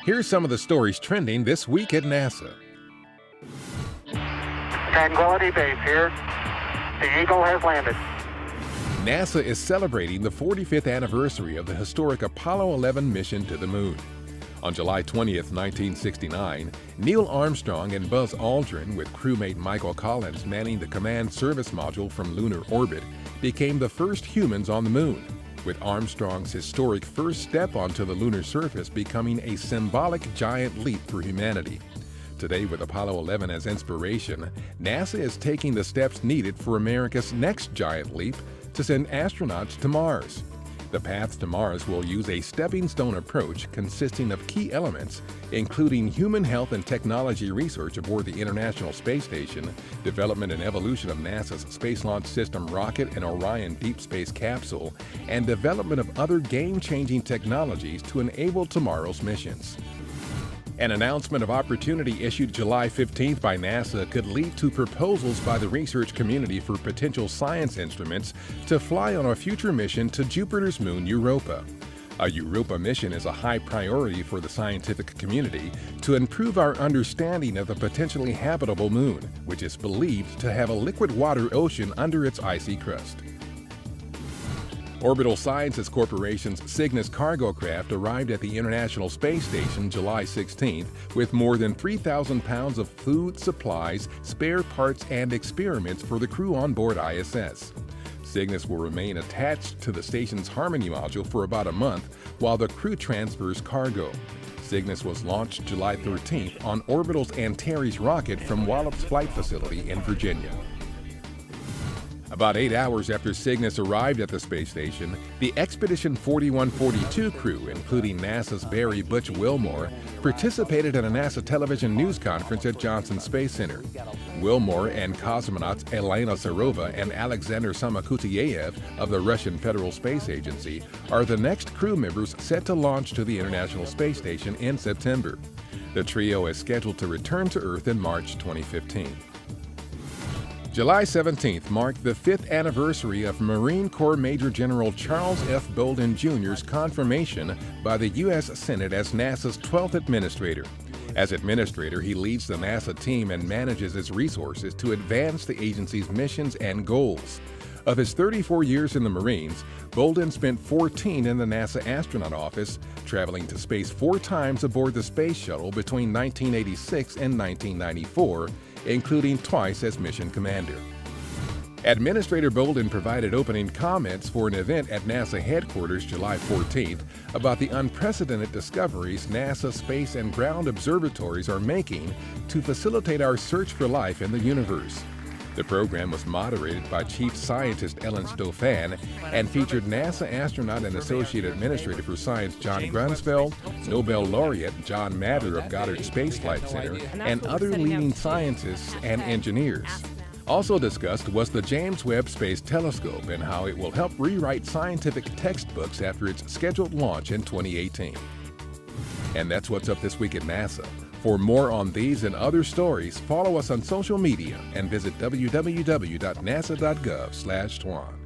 Here's some of the stories trending this week at NASA. Tranquility Base here. The Eagle has landed. NASA is celebrating the 45th anniversary of the historic Apollo 11 mission to the Moon. On July 20th, 1969, Neil Armstrong and Buzz Aldrin, with crewmate Michael Collins manning the Command Service Module from lunar orbit, became the first humans on the Moon, with Armstrong's historic first step onto the lunar surface becoming a symbolic giant leap for humanity. Today, with Apollo 11 as inspiration, NASA is taking the steps needed for America's next giant leap to send astronauts to Mars. The path to Mars will use a stepping stone approach consisting of key elements, including human health and technology research aboard the International Space Station, development and evolution of NASA's Space Launch System rocket and Orion deep space capsule, and development of other game-changing technologies to enable tomorrow's missions. An announcement of opportunity issued July 15th by NASA could lead to proposals by the research community for potential science instruments to fly on a future mission to Jupiter's moon Europa. A Europa mission is a high priority for the scientific community to improve our understanding of the potentially habitable moon, which is believed to have a liquid water ocean under its icy crust. Orbital Sciences Corporation's Cygnus cargo craft arrived at the International Space Station July 16th with more than 3,000 pounds of food, supplies, spare parts, and experiments for the crew on board ISS. Cygnus will remain attached to the station's Harmony module for about a month while the crew transfers cargo. Cygnus was launched July 13th on Orbital's Antares rocket from Wallops Flight Facility in Virginia. About 8 hours after Cygnus arrived at the space station, the Expedition 4142 crew, including NASA's Barry Butch Wilmore, participated in a NASA television news conference at Johnson Space Center. Wilmore and cosmonauts Elena Serova and Alexander Samoukutyaev of the Russian Federal Space Agency are the next crew members set to launch to the International Space Station in September. The trio is scheduled to return to Earth in March 2015. July 17th marked the 5th anniversary of Marine Corps Major General Charles F. Bolden Jr.'s confirmation by the U.S. Senate as NASA's 12th administrator. As administrator, he leads the NASA team and manages its resources to advance the agency's missions and goals. Of his 34 years in the Marines, Bolden spent 14 in the NASA astronaut office, traveling to space 4 times aboard the Space Shuttle between 1986 and 1994, including twice as mission commander. Administrator Bolden provided opening comments for an event at NASA headquarters July 14th about the unprecedented discoveries NASA space and ground observatories are making to facilitate our search for life in the universe. The program was moderated by Chief Scientist Ellen Stofan and featured NASA astronaut and Associate Administrator for Science John Grunsfeld, Nobel laureate John Matter of Goddard Space Flight Center, and other leading scientists and engineers. Also discussed was the James Webb Space Telescope and how it will help rewrite scientific textbooks after its scheduled launch in 2018. And that's what's up this week at NASA. For more on these and other stories, follow us on social media and visit www.nasa.gov/twan.